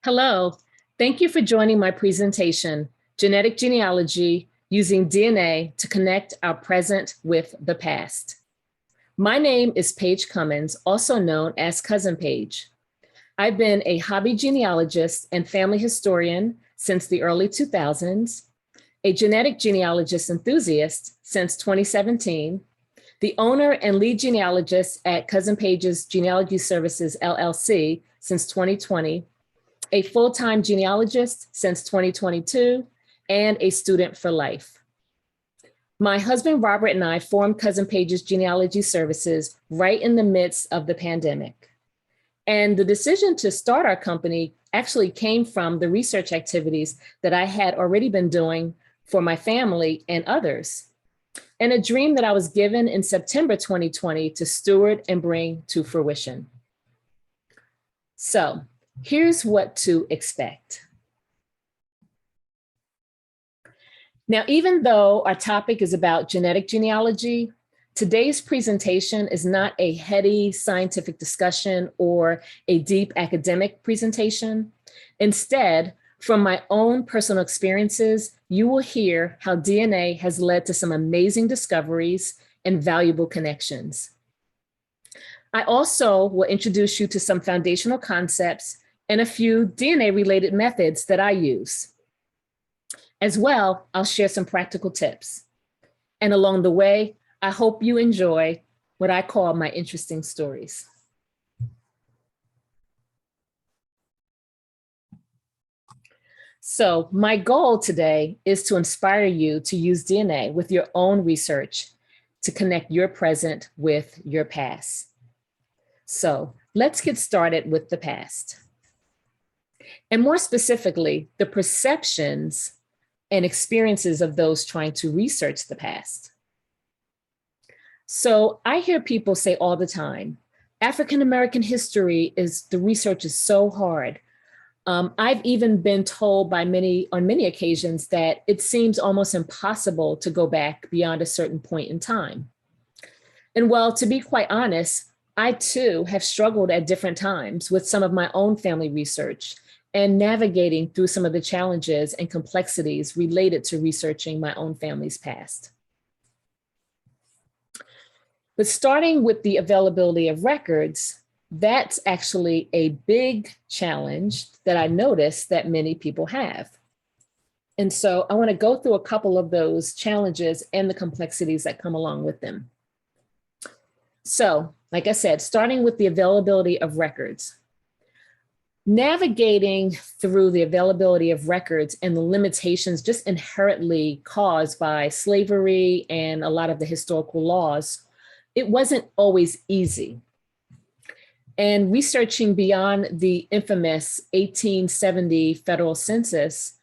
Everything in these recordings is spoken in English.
Hello, thank you for joining my presentation, Genetic Genealogy, Using DNA to Connect Our Present with the Past. My name is Paige Cummins, also known as Cousin Paige. I've been a hobby genealogist and family historian since the early 2000s, a genetic genealogist enthusiast since 2017, the owner and lead genealogist at Cousin Paige's Genealogy Services, LLC since 2020, a full-time genealogist since 2022, and a student for life. My husband, Robert, and I formed Cousin Paige's Genealogy Services right in the midst of the pandemic. And the decision to start our company actually came from the research activities that I had already been doing for my family and others, and a dream that I was given in September 2020 to steward and bring to fruition. So, here's what to expect. Now, even though our topic is about genetic genealogy, today's presentation is not a heady scientific discussion or a deep academic presentation. Instead, from my own personal experiences, you will hear how DNA has led to some amazing discoveries and valuable connections. I also will introduce you to some foundational concepts and a few DNA-related methods that I use. As well, I'll share some practical tips. And along the way, I hope you enjoy what I call my interesting stories. So my goal today is to inspire you to use DNA with your own research to connect your present with your past. So let's get started with the past. And more specifically, the perceptions and experiences of those trying to research the past. So I hear people say all the time, African-American history the research is so hard. I've even been told on many occasions that it seems almost impossible to go back beyond a certain point in time. And well, to be quite honest, I too have struggled at different times with some of my own family research and navigating through some of the challenges and complexities related to researching my own family's past. But starting with the availability of records, that's actually a big challenge that I noticed that many people have. And so I want to go through a couple of those challenges and the complexities that come along with them. So, like I said, starting with the availability of records. Navigating through the availability of records and the limitations just inherently caused by slavery and a lot of the historical laws, it wasn't always easy. And researching beyond the infamous 1870 federal census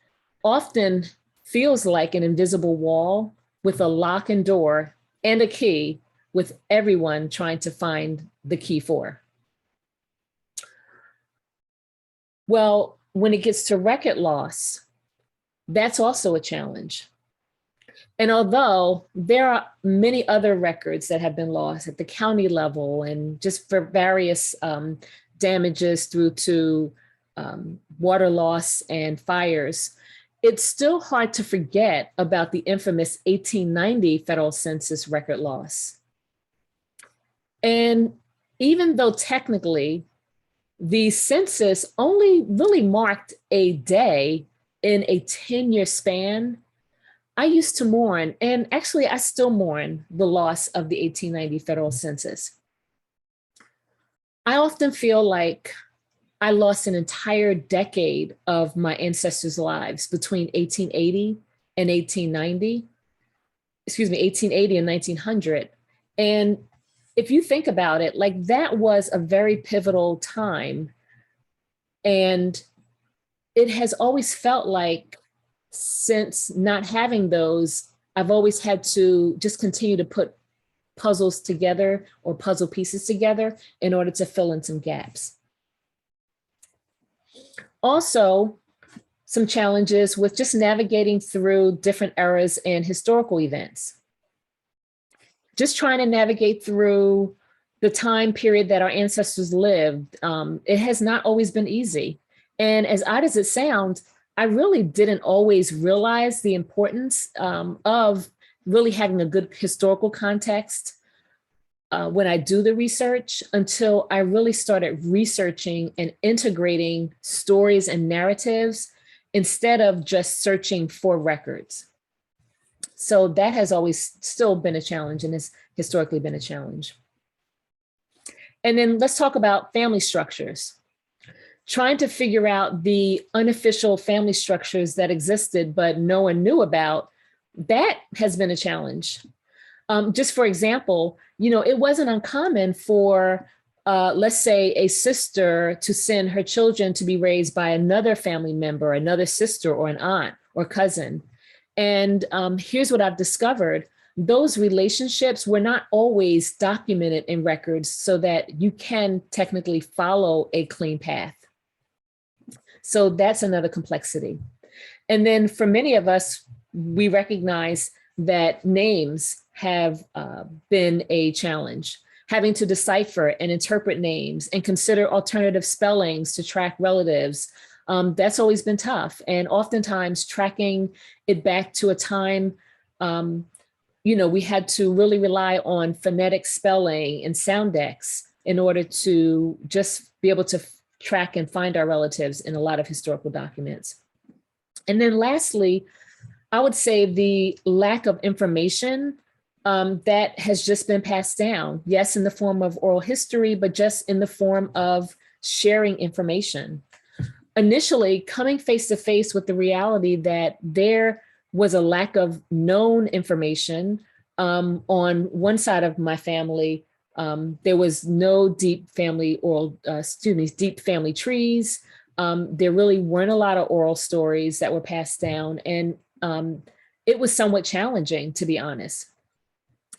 often feels like an invisible wall with a lock and door and a key, with everyone trying to find the key for. Well, when it gets to record loss, that's also a challenge. And although there are many other records that have been lost at the county level and just for various damages through to water loss and fires, it's still hard to forget about the infamous 1890 federal census record loss. And even though technically the census only really marked a day in a 10-year span, I used to mourn, and actually I still mourn, the loss of the 1890 federal census. I often feel like I lost an entire decade of my ancestors' lives between 1880 and 1890, 1880 and 1900. And if you think about it, like that was a very pivotal time. And it has always felt like since not having those, I've always had to just continue to put puzzles together or puzzle pieces together in order to fill in some gaps. Also, some challenges with just navigating through different eras and historical events. Just trying to navigate through the time period that our ancestors lived. It has not always been easy. And as odd as it sounds, I really didn't always realize the importance of really having a good historical context when I do the research until I really started researching and integrating stories and narratives instead of just searching for records. So that has always still been a challenge and has historically been a challenge. And then let's talk about family structures. Trying to figure out the unofficial family structures that existed but no one knew about, that has been a challenge. Just for example, it wasn't uncommon for, let's say, a sister to send her children to be raised by another family member, another sister or an aunt or cousin. And here's what I've discovered. Those relationships were not always documented in records so that you can technically follow a clean path. So that's another complexity. And then for many of us, we recognize that names have been a challenge. Having to decipher and interpret names and consider alternative spellings to track relatives, that's always been tough. And oftentimes tracking it back to a time, we had to really rely on phonetic spelling and sound decks in order to just be able to track and find our relatives in a lot of historical documents. And then lastly, I would say the lack of information that has just been passed down. Yes, in the form of oral history, but just in the form of sharing information. Initially, coming face to face with the reality that there was a lack of known information on one side of my family. There was no deep family deep family trees. There really weren't a lot of oral stories that were passed down. And it was somewhat challenging, to be honest.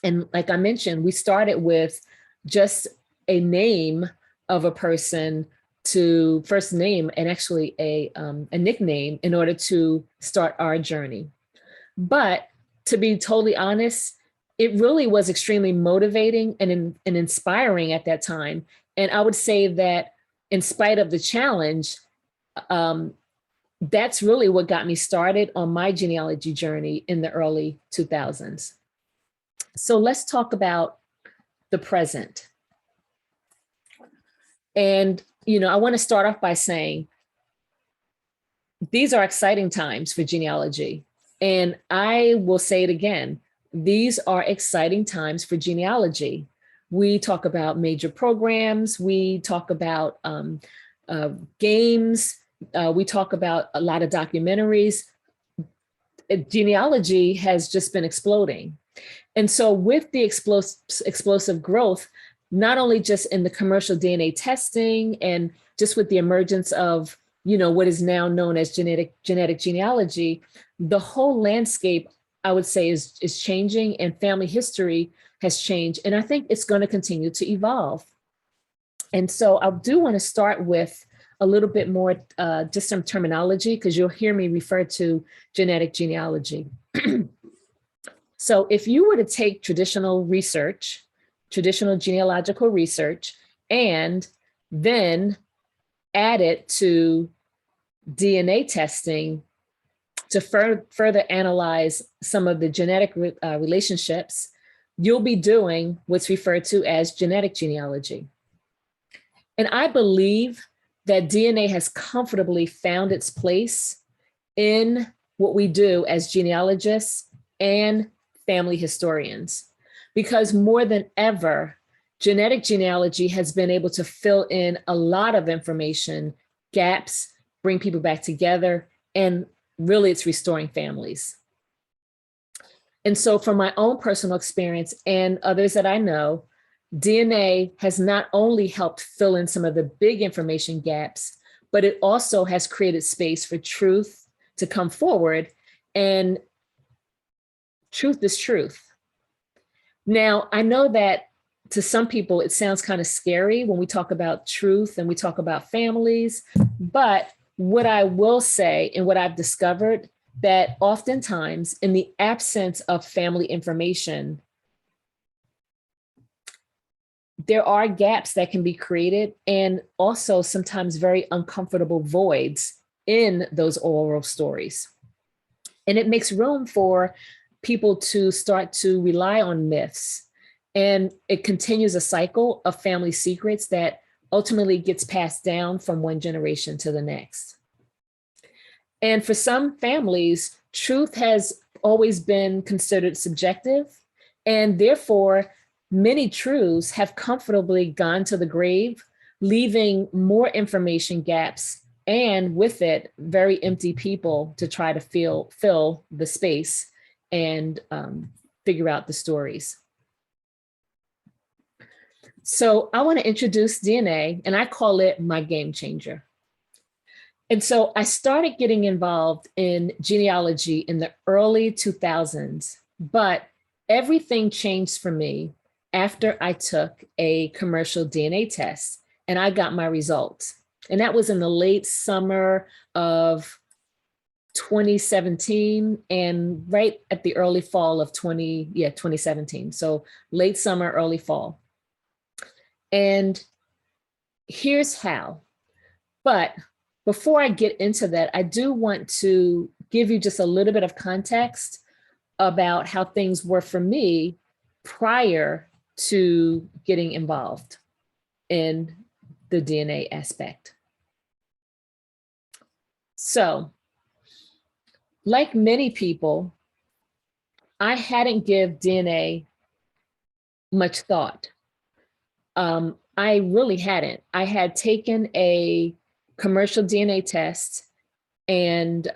And like I mentioned, we started with just a name of a person to first name and actually a nickname in order to start our journey. But to be totally honest, it really was extremely motivating and inspiring at that time. And I would say that in spite of the challenge, that's really what got me started on my genealogy journey in the early 2000s. So let's talk about the present. And, I want to start off by saying these are exciting times for genealogy. And I will say it again, these are exciting times for genealogy. We talk about major programs, we talk about games, we talk about a lot of documentaries. Genealogy has just been exploding. And so with the explosive growth, not only just in the commercial DNA testing and just with the emergence of, what is now known as genetic genealogy, the whole landscape, I would say, is changing, and family history has changed. And I think it's going to continue to evolve. And so I do want to start with a little bit more, just some terminology, because you'll hear me refer to genetic genealogy. So if you were to take traditional genealogical research, and then add it to DNA testing to further analyze some of the genetic relationships, you'll be doing what's referred to as genetic genealogy. And I believe that DNA has comfortably found its place in what we do as genealogists and family historians, because more than ever, genetic genealogy has been able to fill in a lot of information, gaps, bring people back together, and really it's restoring families. And so from my own personal experience and others that I know, DNA has not only helped fill in some of the big information gaps, but it also has created space for truth to come forward, and truth is truth. Now, I know that to some people, it sounds kind of scary when we talk about truth and we talk about families, but what I will say and what I've discovered, that oftentimes in the absence of family information, there are gaps that can be created, and also sometimes very uncomfortable voids in those oral stories. And it makes room for people to start to rely on myths. And it continues a cycle of family secrets that ultimately gets passed down from one generation to the next. And for some families, truth has always been considered subjective, and therefore many truths have comfortably gone to the grave, leaving more information gaps and with it, very empty people to try to fill the space and figure out the stories. So I want to introduce DNA, and I call it my game changer. And so I started getting involved in genealogy in the early 2000s, but everything changed for me after I took a commercial DNA test and I got my results. And that was in the late summer of 2017 and right at the early fall of 2017. So late summer, early fall. And here's how. But before I get into that, I do want to give you just a little bit of context about how things were for me prior to getting involved in the DNA aspect. So, like many people, I hadn't given DNA much thought. I really hadn't. I had taken a commercial DNA test and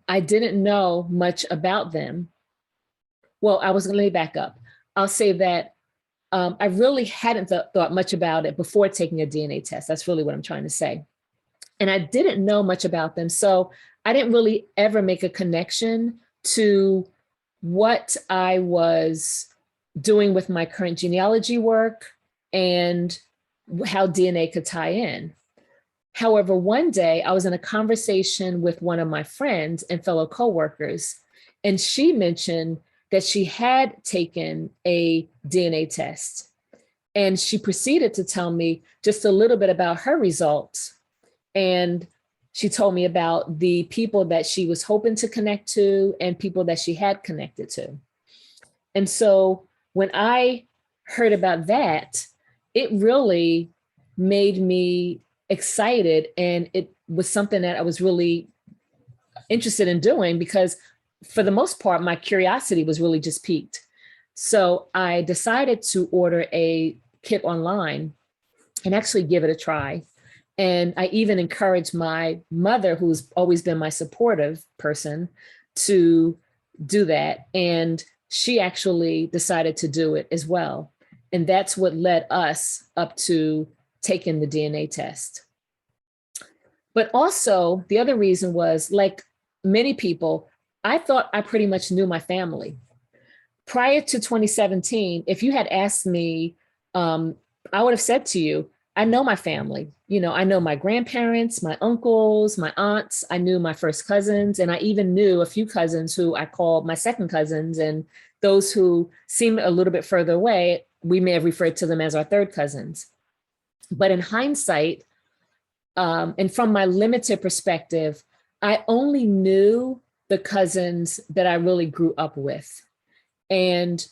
I didn't know much about them. Well, let me back up. I'll say that I really hadn't thought much about it before taking a DNA test. That's really what I'm trying to say. And I didn't know much about them. So I didn't really ever make a connection to what I was doing with my current genealogy work and how DNA could tie in. However, one day I was in a conversation with one of my friends and fellow coworkers, and she mentioned that she had taken a DNA test. And she proceeded to tell me just a little bit about her results. And she told me about the people that she was hoping to connect to and people that she had connected to. And so when I heard about that, it really made me excited. And it was something that I was really interested in doing because for the most part, my curiosity was really just piqued. So I decided to order a kit online and actually give it a try. And I even encouraged my mother, who's always been my supportive person, to do that. And she actually decided to do it as well. And that's what led us up to taking the DNA test. But also, the other reason was, like many people, I thought I pretty much knew my family. Prior to 2017, if you had asked me, I would have said to you, I know my family. You know, I know my grandparents, my uncles, my aunts. I knew my first cousins, and I even knew a few cousins who I called my second cousins, and those who seemed a little bit further away, we may have referred to them as our third cousins. But in hindsight, and from my limited perspective, I only knew the cousins that I really grew up with. And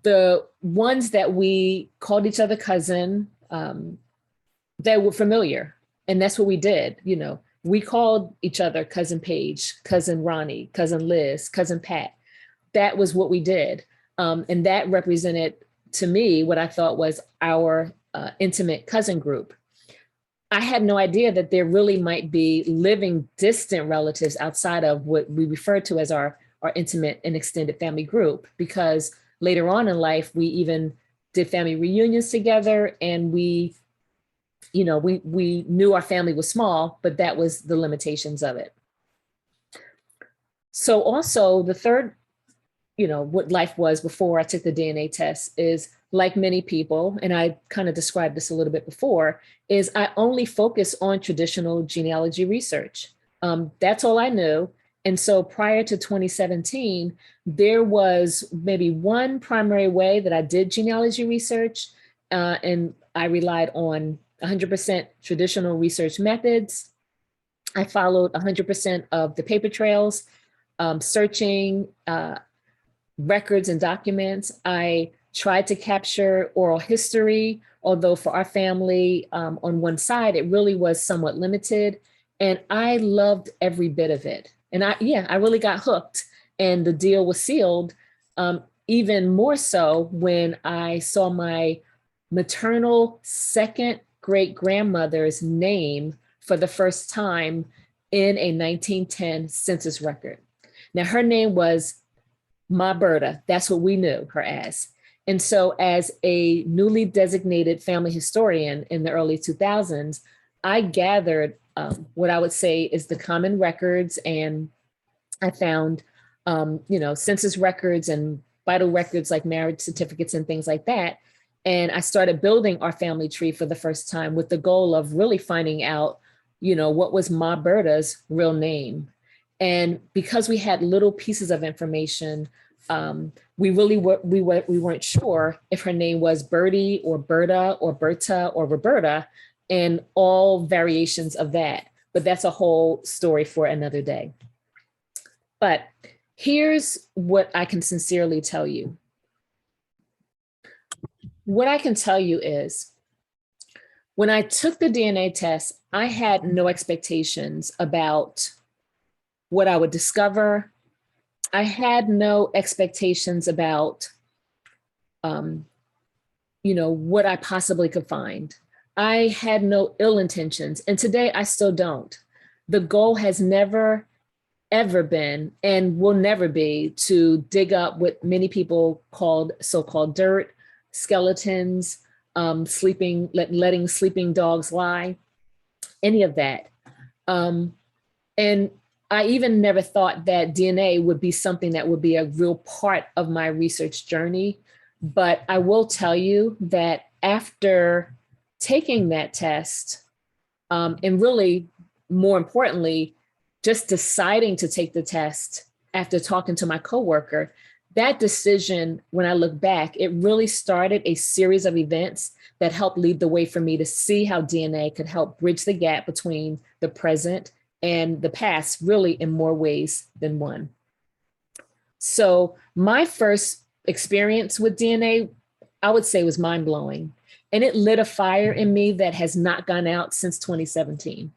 the ones that we called each other cousin, they were familiar. And that's what we did. You know, we called each other cousin Paige, cousin Ronnie, cousin Liz, cousin Pat. That was what we did. And that represented to me what I thought was our intimate cousin group. I had no idea that there really might be living distant relatives outside of what we refer to as our intimate and extended family group, because later on in life, we even did family reunions together, and we knew our family was small, but that was the limitations of it. So also the third, what life was before I took the DNA test is, like many people, and I kind of described this a little bit before, is I only focus on traditional genealogy research. That's all I knew. And so prior to 2017, there was maybe one primary way that I did genealogy research, and I relied on 100% traditional research methods. I followed 100% of the paper trails, searching records and documents. I tried to capture oral history, although for our family on one side, it really was somewhat limited. And I loved every bit of it. And I really got hooked, and the deal was sealed. Even more so when I saw my maternal second great grandmother's name for the first time in a 1910 census record. Now, her name was Ma Berta. That's what we knew her as. And so as a newly designated family historian in the early 2000s, I gathered what I would say is the common records, and I found, census records and vital records like marriage certificates and things like that. And I started building our family tree for the first time with the goal of really finding out, what was Ma Berta's real name. And because we had little pieces of information, we weren't sure if her name was Bertie or Berta or Berta or Roberta, and all variations of that. But that's a whole story for another day. But here's what I can sincerely tell you. What I can tell you is, when I took the DNA test, I had no expectations about what I would discover. I had no expectations about, what I possibly could find. I had no ill intentions, and today I still don't. The goal has never, ever been, and will never be, to dig up what many people called so-called dirt, skeletons, letting sleeping dogs lie, any of that. And I even never thought that DNA would be something that would be a real part of my research journey. But I will tell you that after taking that test, and really more importantly, just deciding to take the test after talking to my coworker, that decision, when I look back, it really started a series of events that helped lead the way for me to see how DNA could help bridge the gap between the present and the past, really in more ways than one. So my first experience with DNA, I would say, was mind-blowing. And it lit a fire in me that has not gone out since 2017.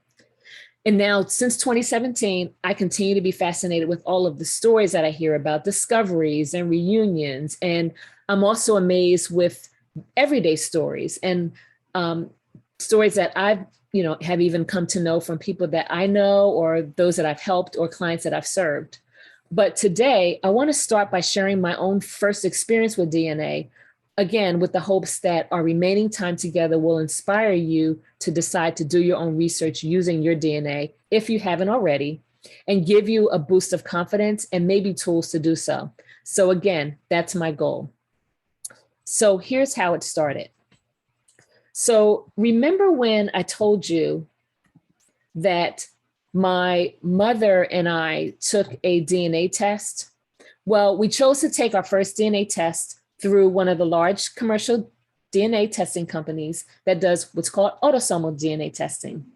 And now, since 2017, I continue to be fascinated with all of the stories that I hear about discoveries and reunions. And I'm also amazed with everyday stories and stories that I've, have even come to know from people that I know, or those that I've helped, or clients that I've served. But today, I want to start by sharing my own first experience with DNA, again, with the hopes that our remaining time together will inspire you to decide to do your own research using your DNA, if you haven't already, and give you a boost of confidence and maybe tools to do so. So again, that's my goal. So here's how it started. So remember when I told you that my mother and I took a DNA test? Well, we chose to take our first DNA test through one of the large commercial DNA testing companies that does what's called autosomal DNA testing.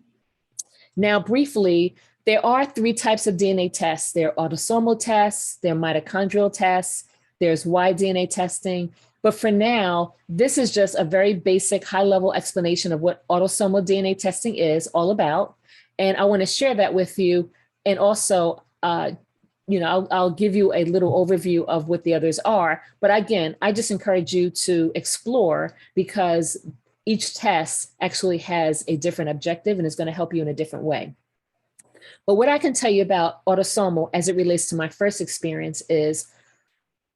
Now, briefly, there are 3 types of DNA tests. There are autosomal tests, there are mitochondrial tests, there's Y-DNA testing. But for now, this is just a very basic high-level explanation of what autosomal DNA testing is all about. And I want to share that with you. And also, I'll give you a little overview of what the others are. But again, I just encourage you to explore, because each test actually has a different objective and is going to help you in a different way. But what I can tell you about autosomal as it relates to my first experience is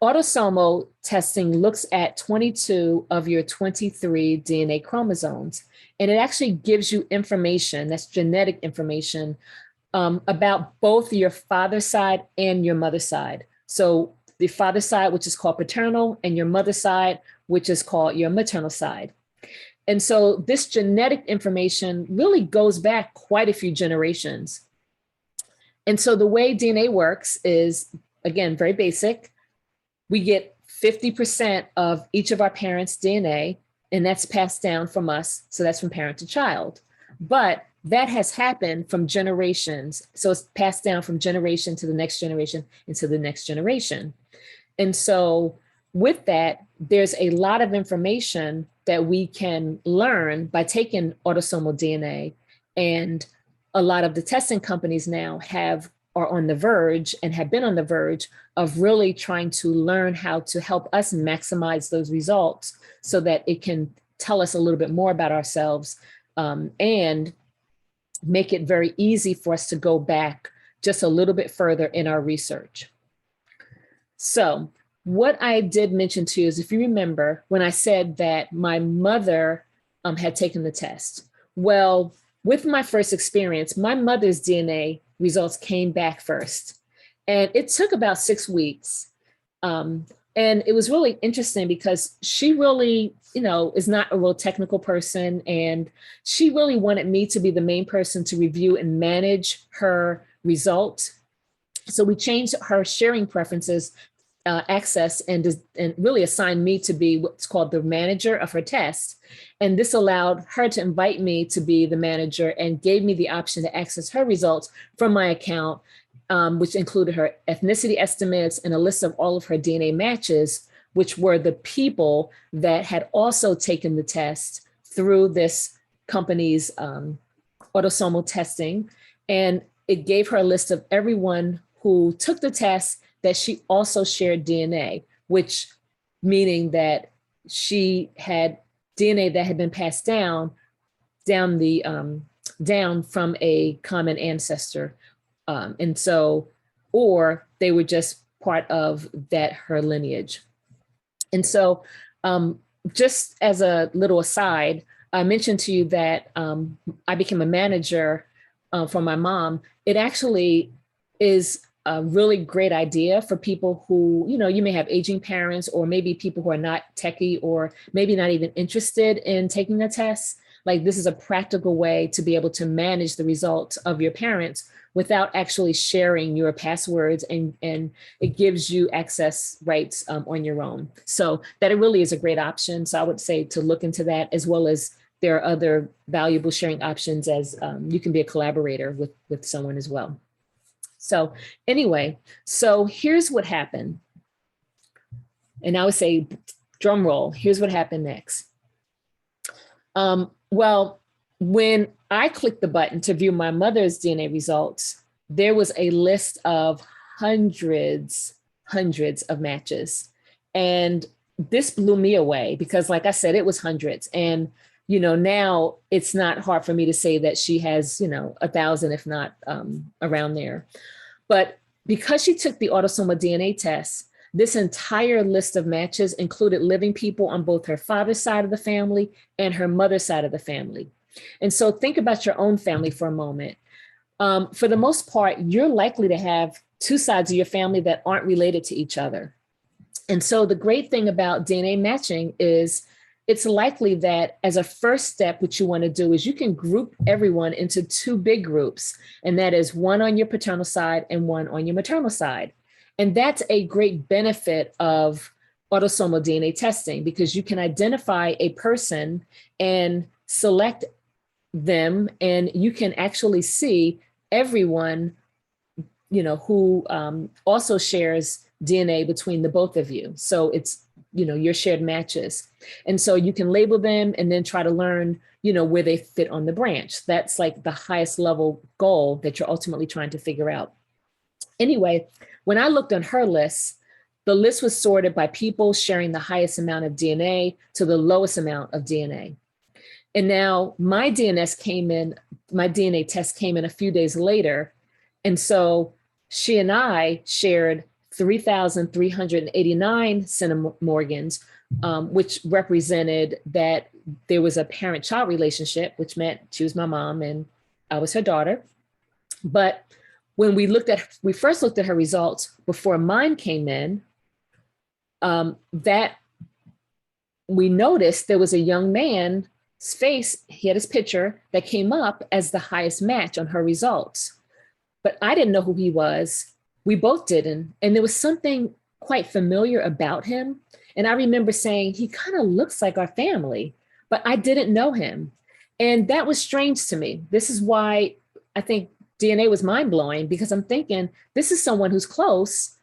autosomal testing looks at 22 of your 23 DNA chromosomes, and it actually gives you information, that's genetic information, about both your father's side and your mother's side. So the father's side, which is called paternal, and your mother's side, which is called your maternal side. And so this genetic information really goes back quite a few generations. And so the way DNA works is, again, very basic. We get 50% of each of our parents' DNA, and that's passed down from us. So that's from parent to child. But that has happened from generations. So it's passed down from generation to the next generation and to the next generation. And so with that, there's a lot of information that we can learn by taking autosomal DNA. And a lot of the testing companies now are on the verge and have been on the verge of really trying to learn how to help us maximize those results so that it can tell us a little bit more about ourselves, and make it very easy for us to go back just a little bit further in our research. So what I did mention to you is, if you remember when I said that my mother had taken the test. Well, with my first experience, my mother's DNA results came back first. And it took about 6 weeks. And it was really interesting because she really, is not a real technical person. And she really wanted me to be the main person to review and manage her results. So we changed her sharing preferences, access, and really assigned me to be what's called the manager of her test. And this allowed her to invite me to be the manager and gave me the option to access her results from my account, which included her ethnicity estimates and a list of all of her DNA matches, which were the people that had also taken the test through this company's autosomal testing. And it gave her a list of everyone who took the test that she also shared DNA, which meaning that she had DNA that had been passed down from a common ancestor. And so, or they were just part of her lineage. And so just as a little aside, I mentioned to you that I became a manager for my mom. It actually is a really great idea for people who, you may have aging parents, or maybe people who are not techie, or maybe not even interested in taking a test. Like, this is a practical way to be able to manage the results of your parents without actually sharing your passwords, and it gives you access rights on your own. So that it really is a great option. So I would say to look into that, as well as there are other valuable sharing options, as you can be a collaborator with someone as well. So anyway, so here's what happened. And I would say, drum roll, here's what happened next. Well, when I clicked the button to view my mother's DNA results, there was a list of hundreds of matches. And this blew me away because, like I said, it was hundreds. And, now it's not hard for me to say that she has, 1,000, if not around there. But because she took the autosomal DNA test, this entire list of matches included living people on both her father's side of the family and her mother's side of the family. And so think about your own family for a moment. For the most part, you're likely to have two sides of your family that aren't related to each other. And so the great thing about DNA matching is it's likely that as a first step, what you want to do is you can group everyone into two big groups. And that is one on your paternal side and one on your maternal side. And that's a great benefit of autosomal DNA testing, because you can identify a person and select them, and you can actually see everyone, who also shares DNA between the both of you. So it's, your shared matches. And so you can label them and then try to learn, where they fit on the branch. That's like the highest level goal that you're ultimately trying to figure out. Anyway, when I looked on her list, the list was sorted by people sharing the highest amount of DNA to the lowest amount of DNA. And now my DNA test came in a few days later. And so she and I shared 3,389 centimorgans, which represented that there was a parent-child relationship, which meant she was my mom and I was her daughter. But when we first looked at her results before mine came in, that we noticed there was a young man's face, he had his picture that came up as the highest match on her results. But I didn't know who he was. We both didn't. And there was something quite familiar about him. And I remember saying, he kind of looks like our family. but I didn't know him. And that was strange to me. This is why I think DNA was mind blowing, because I'm thinking, this is someone who's close.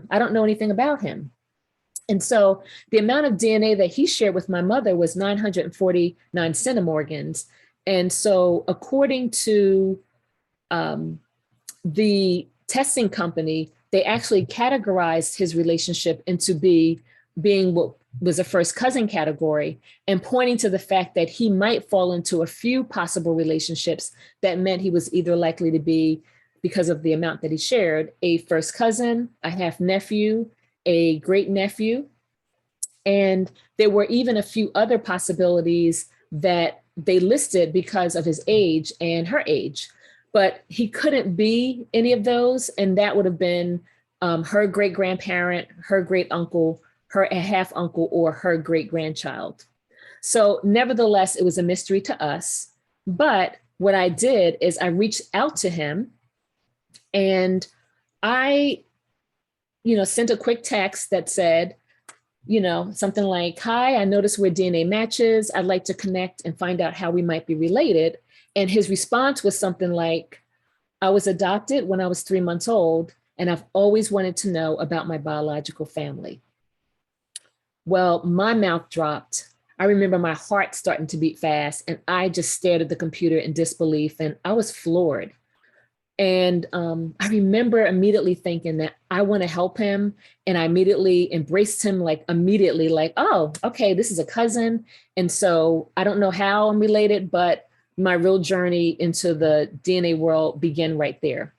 I don't know anything about him. And so the amount of DNA that he shared with my mother was 949 centimorgans. And so according to the testing company, they actually categorized his relationship into being what was a first cousin category, and pointing to the fact that he might fall into a few possible relationships that meant he was either likely to be, because of the amount that he shared, a first cousin, a half nephew, a great nephew. And there were even a few other possibilities that they listed because of his age and her age, but he couldn't be any of those. And that would have been her great grandparent, her great uncle, her half uncle, or her great grandchild. So nevertheless, it was a mystery to us. But what I did is I reached out to him, and I, sent a quick text that said, something like, "Hi, I noticed we're DNA matches. I'd like to connect and find out how we might be related." And his response was something like, "I was adopted when I was 3 months old, and I've always wanted to know about my biological family." Well, my mouth dropped. I remember my heart starting to beat fast, and I just stared at the computer in disbelief, and I was floored. And I remember immediately thinking that I want to help him. And I immediately embraced him, like, oh, okay, this is a cousin. And so I don't know how I'm related, but my real journey into the DNA world began right there.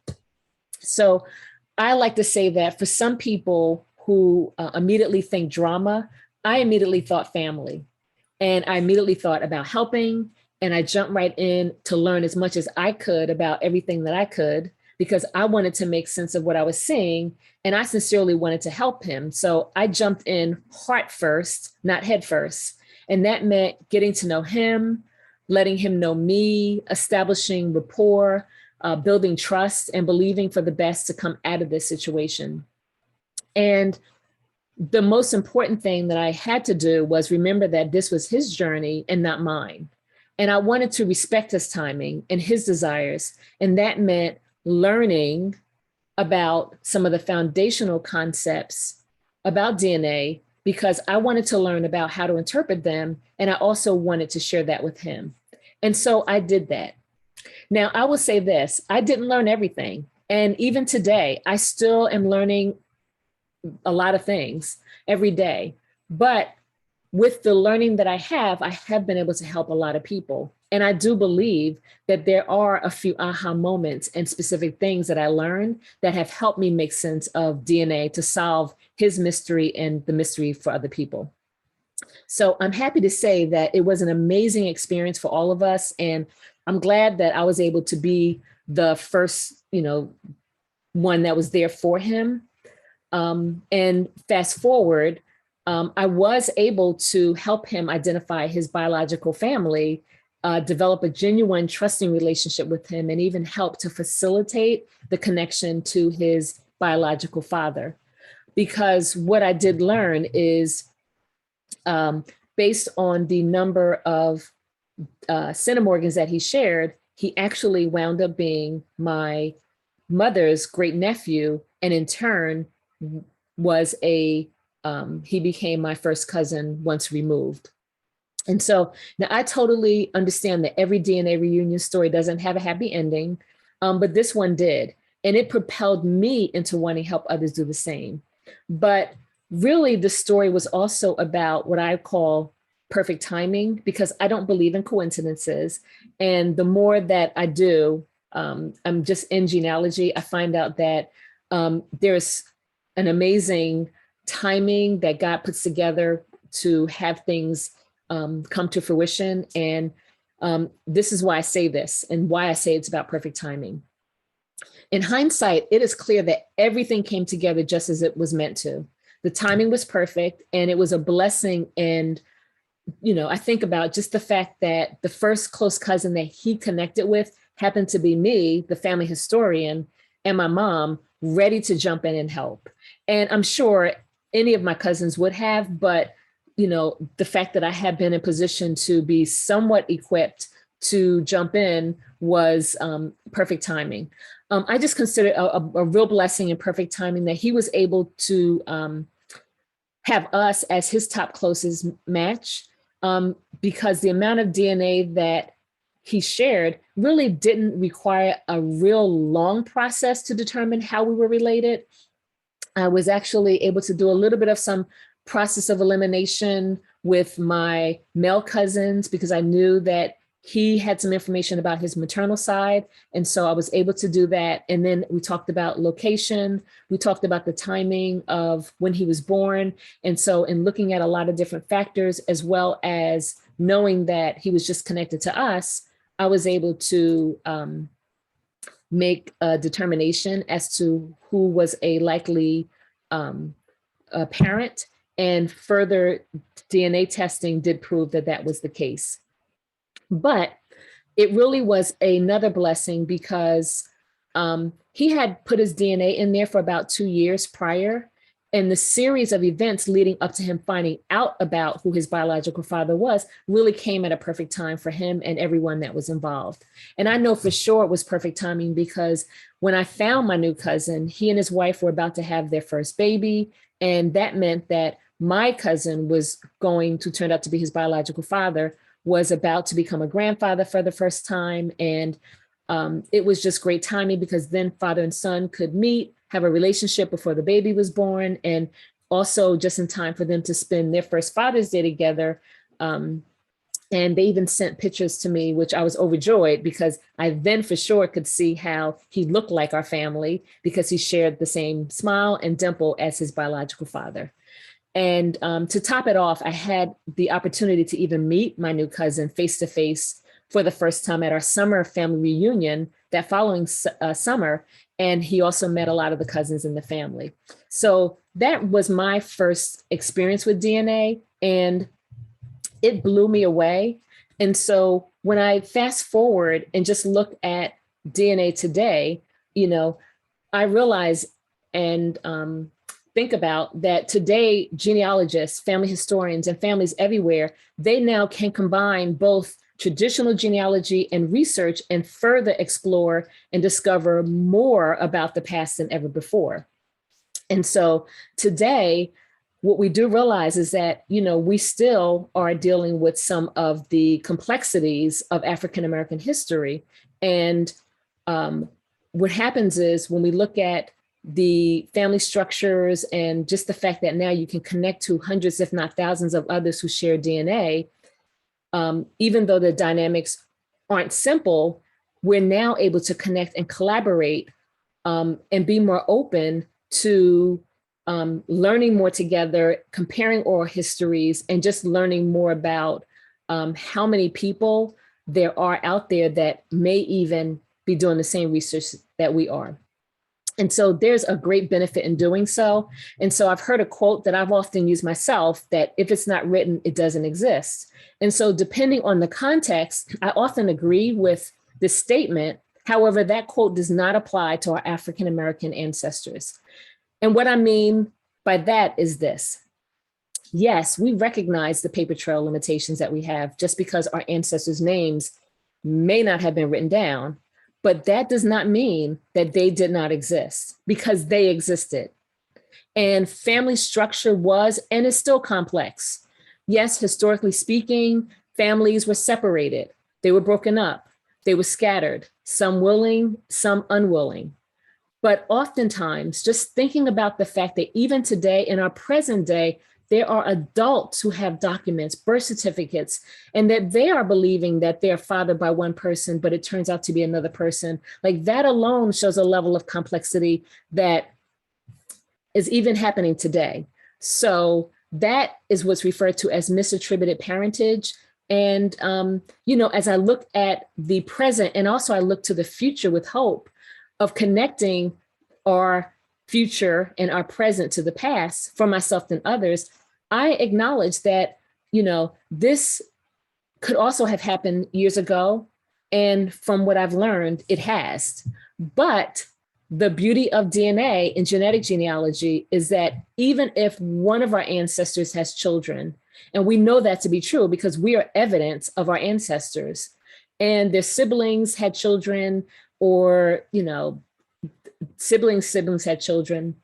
So I like to say that for some people who immediately think drama, I immediately thought family. And I immediately thought about helping. And I jumped right in to learn as much as I could about everything that I could, because I wanted to make sense of what I was seeing. And I sincerely wanted to help him. So I jumped in heart first, not head first. And that meant getting to know him, letting him know me, establishing rapport, building trust, and believing for the best to come out of this situation. And the most important thing that I had to do was remember that this was his journey and not mine. And I wanted to respect his timing and his desires. And that meant learning about some of the foundational concepts about DNA, because I wanted to learn about how to interpret them. And I also wanted to share that with him. And so I did that. Now, I will say this, I didn't learn everything. And even today, I still am learning a lot of things every day. But with the learning that I have been able to help a lot of people. And I do believe that there are a few aha moments and specific things that I learned that have helped me make sense of DNA to solve his mystery and the mystery for other people. So I'm happy to say that it was an amazing experience for all of us. And I'm glad that I was able to be the first, one that was there for him. And fast forward, I was able to help him identify his biological family, develop a genuine trusting relationship with him, and even help to facilitate the connection to his biological father. Because what I did learn is, based on the number of centimorgans that he shared, he actually wound up being my mother's great nephew, and in turn was he became my first cousin once removed. And so now I totally understand that every DNA reunion story doesn't have a happy ending, but this one did. And it propelled me into wanting to help others do the same. But really, the story was also about what I call perfect timing, because I don't believe in coincidences. And the more that I do, I'm just in genealogy, I find out that there's an amazing timing that God puts together to have things come to fruition. And this is why I say this and why I say it's about perfect timing. In hindsight, it is clear that everything came together just as it was meant to. The timing was perfect, and it was a blessing. And, I think about just the fact that the first close cousin that he connected with happened to be me, the family historian, and my mom, ready to jump in and help. And I'm sure any of my cousins would have, but the fact that I had been in position to be somewhat equipped to jump in was perfect timing. I just consider it a real blessing and perfect timing that he was able to have us as his top closest match, because the amount of DNA that he shared really didn't require a real long process to determine how we were related. I was actually able to do a little bit of some process of elimination with my male cousins because I knew that he had some information about his maternal side. And so I was able to do that. And then we talked about location. We talked about the timing of when he was born. And so in looking at a lot of different factors, as well as knowing that he was just connected to us, I was able to make a determination as to who was a likely parent. And further DNA testing did prove that that was the case. But it really was another blessing because he had put his DNA in there for about 2 years prior. And the series of events leading up to him finding out about who his biological father was really came at a perfect time for him and everyone that was involved. And I know for sure it was perfect timing because when I found my new cousin, he and his wife were about to have their first baby. And that meant that my cousin was going to turn out to be his biological father, was about to become a grandfather for the first time. And it was just great timing because then father and son could meet, have a relationship before the baby was born, and also just in time for them to spend their first Father's Day together. And they even sent pictures to me, which I was overjoyed because I then for sure could see how he looked like our family because he shared the same smile and dimple as his biological father. And to top it off, I had the opportunity to even meet my new cousin face to face for the first time at our summer family reunion that following summer. And he also met a lot of the cousins in the family. So that was my first experience with DNA, and it blew me away. And so when I fast forward and just look at DNA today, I realize and think about that today, genealogists, family historians, and families everywhere, they now can combine both traditional genealogy and research and further explore and discover more about the past than ever before. And so today, what we do realize is that, we still are dealing with some of the complexities of African-American history. And what happens is when we look at the family structures and just the fact that now you can connect to hundreds, if not thousands of others who share DNA, even though the dynamics aren't simple, we're now able to connect and collaborate and be more open to learning more together, comparing oral histories, and just learning more about how many people there are out there that may even be doing the same research that we are. And so there's a great benefit in doing so. And so I've heard a quote that I've often used myself, that if it's not written, it doesn't exist. And so depending on the context, I often agree with this statement. However, that quote does not apply to our African-American ancestors. And what I mean by that is this. Yes, we recognize the paper trail limitations that we have just because our ancestors' names may not have been written down. But that does not mean that they did not exist, because they existed. And family structure was and is still complex. Yes, historically speaking, families were separated. They were broken up. They were scattered, some willing, some unwilling. But oftentimes, just thinking about the fact that even today, in our present day, there are adults who have documents, birth certificates, and that they are believing that they're fathered by one person, but it turns out to be another person. Like that alone shows a level of complexity that is even happening today. So that is what's referred to as misattributed parentage. And, as I look at the present and also I look to the future with hope of connecting our future and our present to the past for myself and others, I acknowledge that, this could also have happened years ago. And from what I've learned, it has. But the beauty of DNA and genetic genealogy is that even if one of our ancestors has children, And we know that to be true because we are evidence of our ancestors, and their siblings had children, or, siblings had children.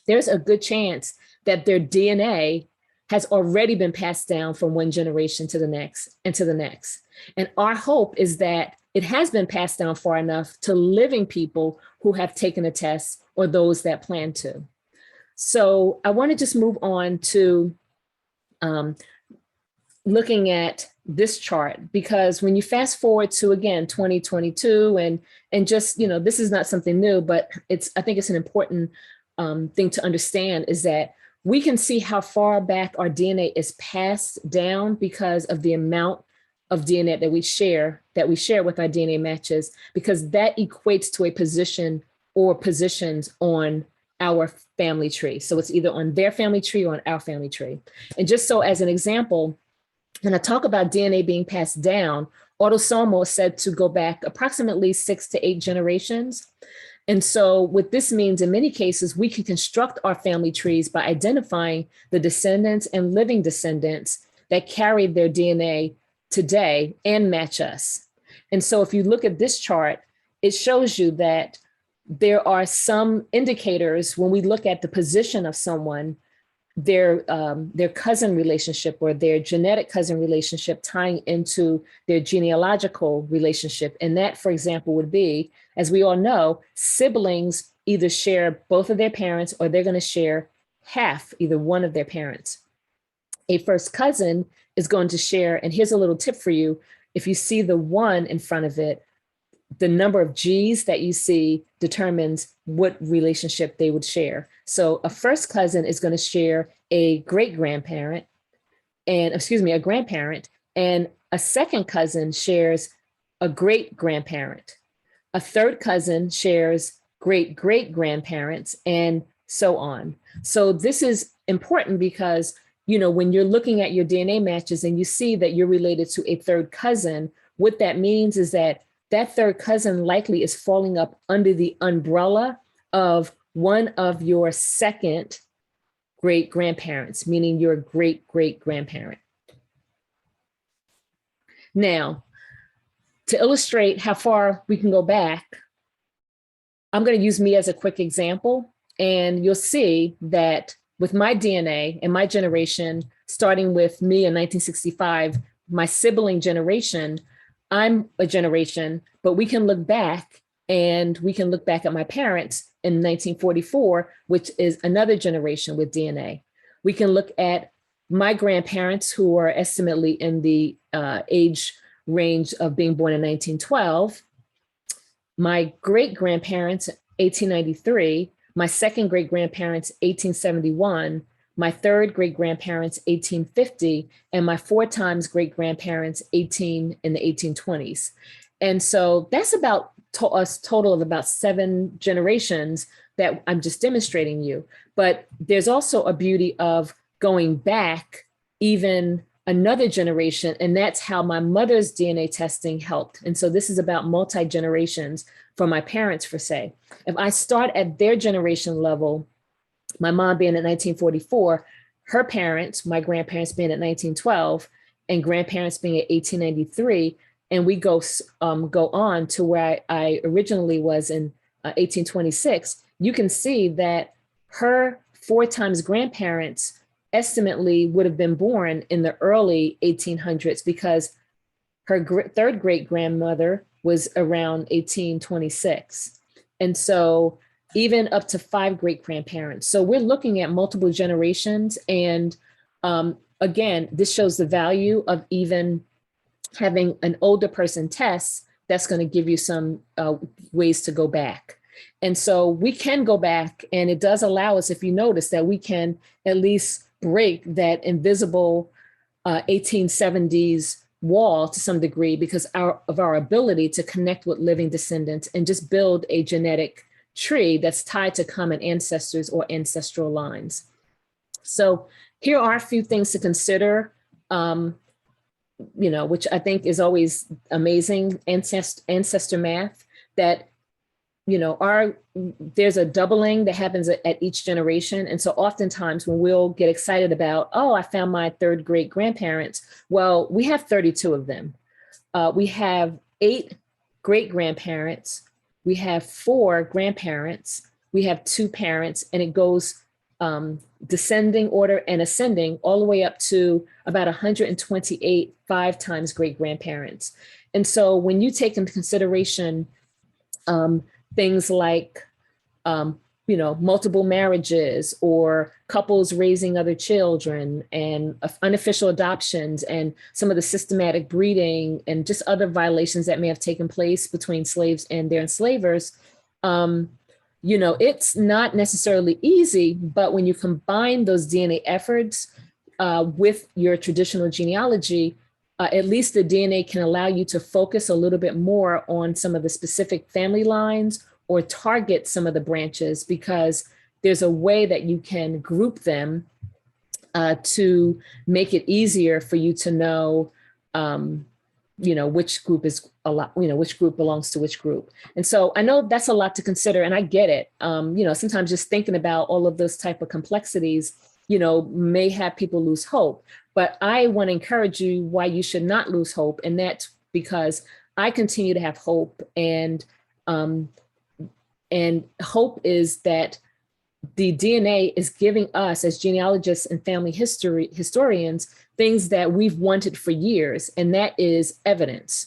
There's a good chance that their DNA has already been passed down from one generation to the next and to the next. And our hope is that it has been passed down far enough to living people who have taken a test or those that plan to. So I want to just move on to looking at this chart, because when you fast forward to, again, 2022, and just, this is not something new, but I think it's an important thing to understand, is that we can see how far back our DNA is passed down because of the amount of DNA that we share with our DNA matches, because that equates to a position or positions on our family tree. So it's either on their family tree or on our family tree. And just so as an example, when I talk about DNA being passed down, autosomal is said to go back approximately 6 to 8 generations. And so what this means, in many cases, we can construct our family trees by identifying the descendants and living descendants that carry their DNA today and match us. And so if you look at this chart, it shows you that there are some indicators when we look at the position of someone, their cousin relationship or their genetic cousin relationship tying into their genealogical relationship. And that, for example, would be, as we all know, siblings either share both of their parents or they're going to share half, either one of their parents. A first cousin is going to share, and here's a little tip for you. If you see the 1 in front of it, the number of G's that you see determines what relationship they would share. So a first cousin is going to share a great-grandparent, and a grandparent, and a second cousin shares a great-grandparent. A third cousin shares great-great-grandparents, and so on. So this is important because, when you're looking at your DNA matches and you see that you're related to a third cousin, what that means is that third cousin likely is falling up under the umbrella of one of your second great grandparents, meaning your great great grandparent. Now, to illustrate how far we can go back, I'm going to use me as a quick example, and you'll see that with my DNA and my generation, starting with me in 1965, my sibling generation, I'm a generation, but we can look back, and we can look back at my parents in 1944, which is another generation with DNA. We can look at my grandparents, who are estimately in the age range of being born in 1912, my great-grandparents, 1893, my second great-grandparents, 1871, my third great-grandparents, 1850, and my 4 times great-grandparents, in the 1820s. And so that's about a total of about 7 generations that I'm just demonstrating you. But there's also a beauty of going back even another generation, and that's how my mother's DNA testing helped. And so this is about multi-generations for my parents, per se. If I start at their generation level, my mom being in 1944, her parents, my grandparents being at 1912, and grandparents being at 1893, and we go on to where I originally was in 1826, you can see that her 4 times grandparents estimately would have been born in the early 1800s, because her third great grandmother was around 1826. And so even up to 5 great grandparents. So we're looking at multiple generations. And again, this shows the value of even having an older person test that's going to give you some ways to go back. And so we can go back, and it does allow us, if you notice, that we can at least break that invisible 1870s wall to some degree because of our ability to connect with living descendants and just build a genetic tree that's tied to common ancestors or ancestral lines. So here are a few things to consider, which I think is always amazing, ancestor math, that there's a doubling that happens at each generation. And so oftentimes when we'll get excited about, oh, I found my third great grandparents. Well, we have 32 of them. We have 8 great grandparents. We have 4 grandparents. We have 2 parents, and it goes descending order and ascending all the way up to about 128 5 times great grandparents. And so when you take into consideration things like, multiple marriages or couples raising other children and unofficial adoptions and some of the systematic breeding and just other violations that may have taken place between slaves and their enslavers, it's not necessarily easy, but when you combine those DNA efforts with your traditional genealogy, at least the DNA can allow you to focus a little bit more on some of the specific family lines or target some of the branches, because there's a way that you can group them to make it easier for you to know, which group is which group belongs to which group. And so I know that's a lot to consider, and I get it. Sometimes just thinking about all of those type of complexities, may have people lose hope. But I want to encourage you why you should not lose hope. And that's because I continue to have hope. And hope is that the DNA is giving us, as genealogists and family historians, things that we've wanted for years, and that is evidence.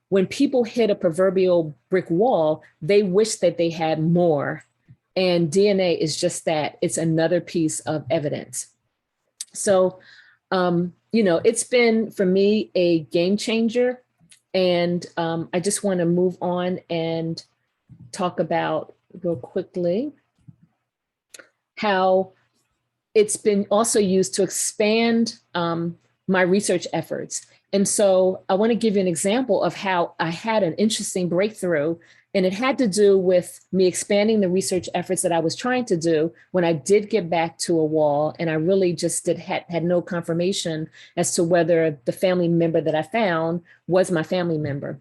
When people hit a proverbial brick wall, they wish that they had more. And DNA is just that. It's another piece of evidence. So, it's been, for me, a game changer. And I just want to move on and talk about, real quickly, how it's been also used to expand my research efforts. And so I want to give you an example of how I had an interesting breakthrough. And it had to do with me expanding the research efforts that I was trying to do when I did get back to a wall. And I really just had no confirmation as to whether the family member that I found was my family member.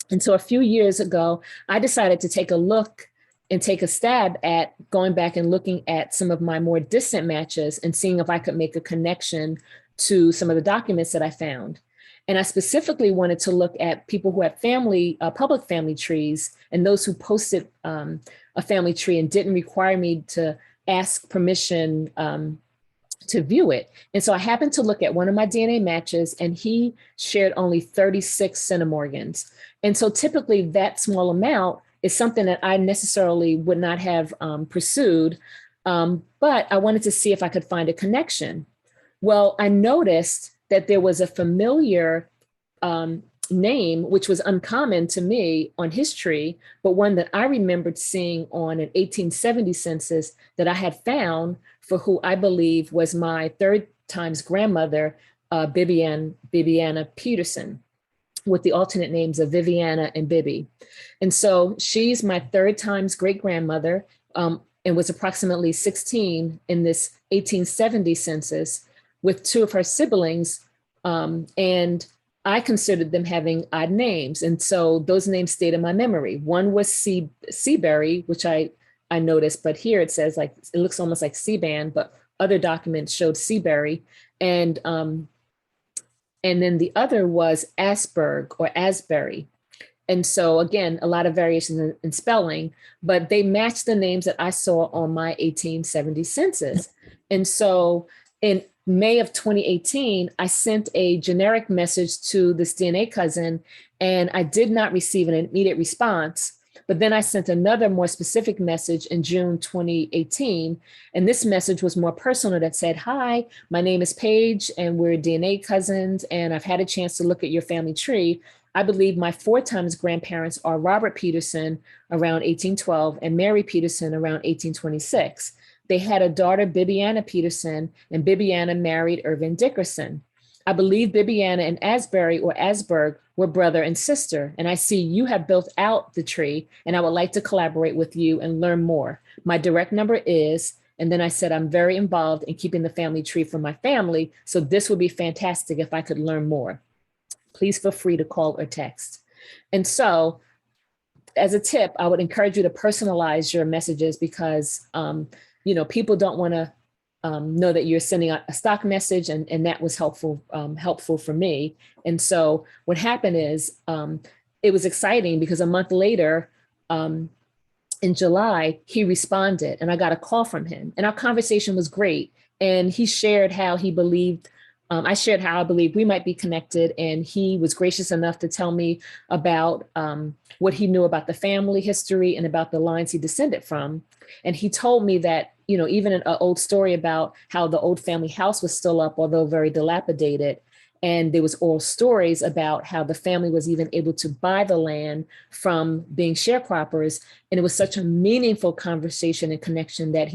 And so a few years ago, I decided to take a look and take a stab at going back and looking at some of my more distant matches and seeing if I could make a connection to some of the documents that I found. And I specifically wanted to look at people who had public family trees, and those who posted a family tree and didn't require me to ask permission to view it. And so I happened to look at one of my DNA matches, and he shared only 36 centimorgans. And so typically that small amount is something that I necessarily would not have pursued, but I wanted to see if I could find a connection. Well, I noticed that there was a familiar name, which was uncommon to me on his tree, but one that I remembered seeing on an 1870 census that I had found for who I believe was my third times grandmother, Bibiana Peterson, with the alternate names of Viviana and Bibi. And so she's my third times great grandmother and was approximately 16 in this 1870 census with 2 of her siblings. And I considered them having odd names. And so those names stayed in my memory. One was Seabury, which I noticed, but here it says it looks almost like Seaban, but other documents showed Seabury. And then the other was Asperg or Asbury. And so again, a lot of variations in spelling, but they matched the names that I saw on my 1870 census. And so in May of 2018, I sent a generic message to this DNA cousin, and I did not receive an immediate response. But then I sent another more specific message in June 2018. And this message was more personal, that said, "Hi, my name is Paige and we're DNA cousins. And I've had a chance to look at your family tree. I believe my 4 times grandparents are Robert Peterson around 1812 and Mary Peterson around 1826. They had a daughter, Bibiana Peterson, and Bibiana married Irvin Dickerson. I believe Bibiana and Asbury or Asberg were brother and sister, and I see you have built out the tree, and I would like to collaborate with you and learn more. My direct number is," and then I said, "I'm very involved in keeping the family tree for my family, so this would be fantastic if I could learn more. Please feel free to call or text." And so as a tip, I would encourage you to personalize your messages because, people don't want to know that you're sending out a stock message, and that was helpful for me. And so what happened is it was exciting because a month later, in July, he responded and I got a call from him and our conversation was great. And he shared how he believed, I shared how I believed we might be connected. And he was gracious enough to tell me about what he knew about the family history and about the lines he descended from. And he told me that, even an old story about how the old family house was still up, although very dilapidated. And there was oral stories about how the family was even able to buy the land from being sharecroppers. And it was such a meaningful conversation and connection that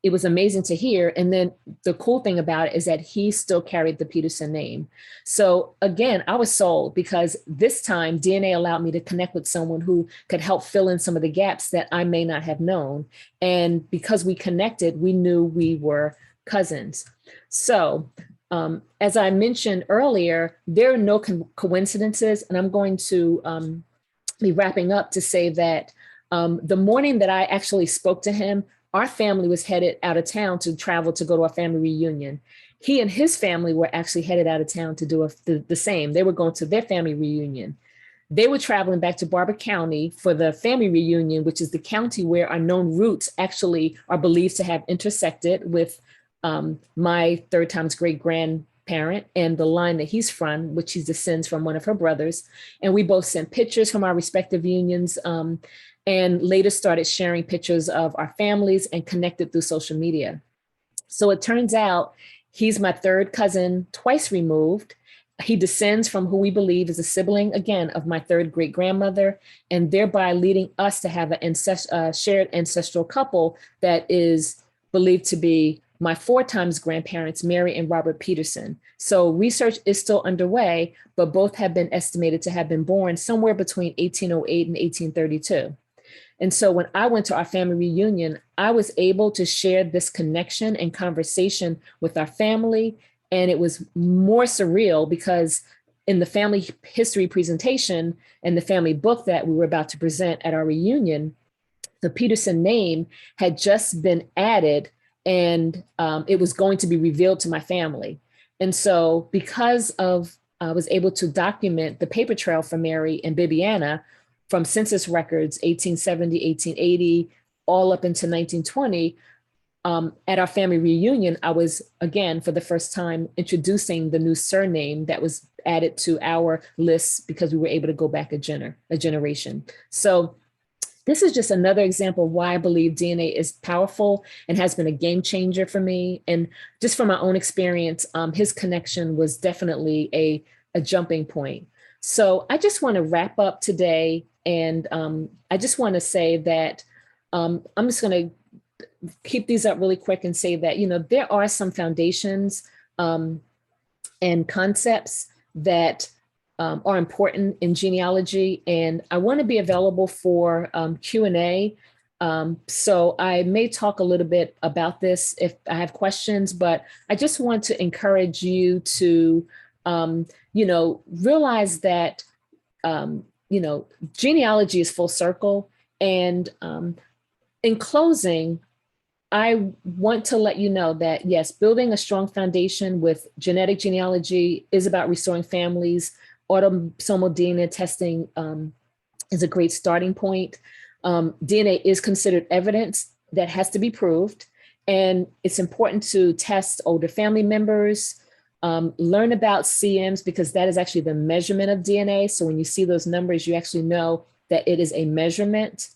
it was amazing to hear. And then the cool thing about it is that he still carried the Peterson name. So again, I was sold because this time DNA allowed me to connect with someone who could help fill in some of the gaps that I may not have known. And because we connected, we knew we were cousins. So as I mentioned earlier, there are no coincidences. And I'm going to be wrapping up to say that the morning that I actually spoke to him, our family was headed out of town to travel to go to a family reunion. He and his family were actually headed out of town to do the same. They were going to their family reunion. They were traveling back to Barber County for the family reunion, which is the county where our known roots actually are believed to have intersected with my third times great grandparent and the line that he's from, which he descends from one of her brothers. And we both sent pictures from our respective unions and later started sharing pictures of our families and connected through social media. So it turns out he's my third cousin twice removed. He descends from who we believe is a sibling, again, of my third great grandmother, and thereby leading us to have a shared ancestral couple that is believed to be my four times grandparents, Mary and Robert Peterson. So research is still underway, but both have been estimated to have been born somewhere between 1808 and 1832. And so when I went to our family reunion, I was able to share this connection and conversation with our family. And it was more surreal because in the family history presentation and the family book that we were about to present at our reunion, the Peterson name had just been added and it was going to be revealed to my family. And so because I was able to document the paper trail for Mary and Bibiana from census records, 1870, 1880, all up into 1920, at our family reunion, I was, again, for the first time, introducing the new surname that was added to our list because we were able to go back a generation. So this is just another example of why I believe DNA is powerful and has been a game changer for me. And just from my own experience, his connection was definitely a jumping point. So I just want to wrap up today. And I just want to say that I'm just going to keep these up really quick and say that, there are some foundations and concepts that are important in genealogy. And I want to be available for Q&A. So I may talk a little bit about this if I have questions, but I just want to encourage you to, realize that, genealogy is full circle. And in closing, I want to let you know that, yes, building a strong foundation with genetic genealogy is about restoring families. Autosomal DNA testing is a great starting point. DNA is considered evidence that has to be proved. And it's important to test older family members, learn about CMs, because that is actually the measurement of DNA. So when you see those numbers, you actually know that it is a measurement.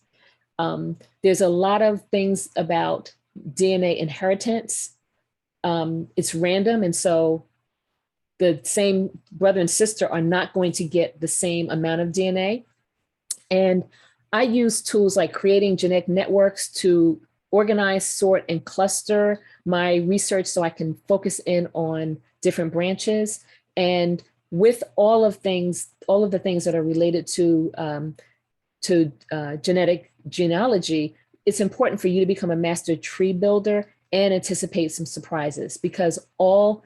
There's a lot of things about DNA inheritance. It's random. And so the same brother and sister are not going to get the same amount of DNA. And I use tools like creating genetic networks to organize, sort, and cluster my research so I can focus in on different branches. And with all of the things that are related to genetic genealogy, it's important for you to become a master tree builder and anticipate some surprises, because all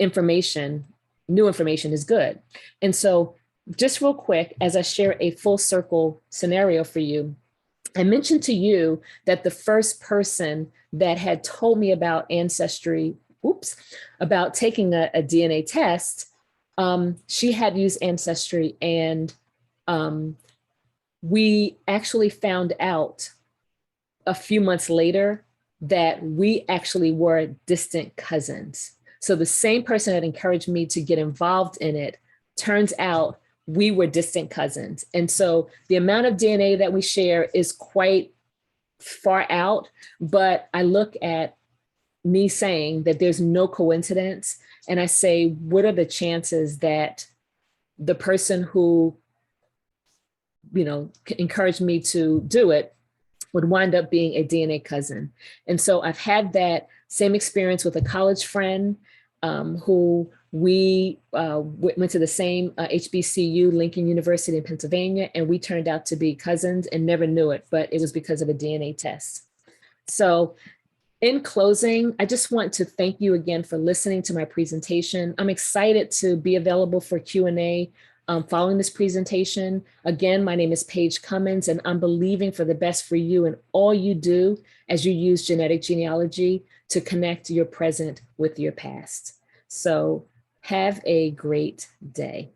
new information is good. And so just real quick, as I share a full circle scenario for you, I mentioned to you that the first person that had told me about ancestry, about taking a DNA test, she had used Ancestry, and we actually found out a few months later that we actually were distant cousins. So the same person that encouraged me to get involved in it, turns out we were distant cousins. And so the amount of DNA that we share is quite far out, but I look at me saying that there's no coincidence, and I say, what are the chances that the person who, encouraged me to do it would wind up being a DNA cousin? And so I've had that same experience with a college friend who we went to the same HBCU, Lincoln University in Pennsylvania, and we turned out to be cousins and never knew it, but it was because of a DNA test. So in closing, I just want to thank you again for listening to my presentation. I'm excited to be available for Q&A following this presentation. Again, my name is Paige Cummins, and I'm believing for the best for you in all you do as you use genetic genealogy to connect your present with your past. So have a great day.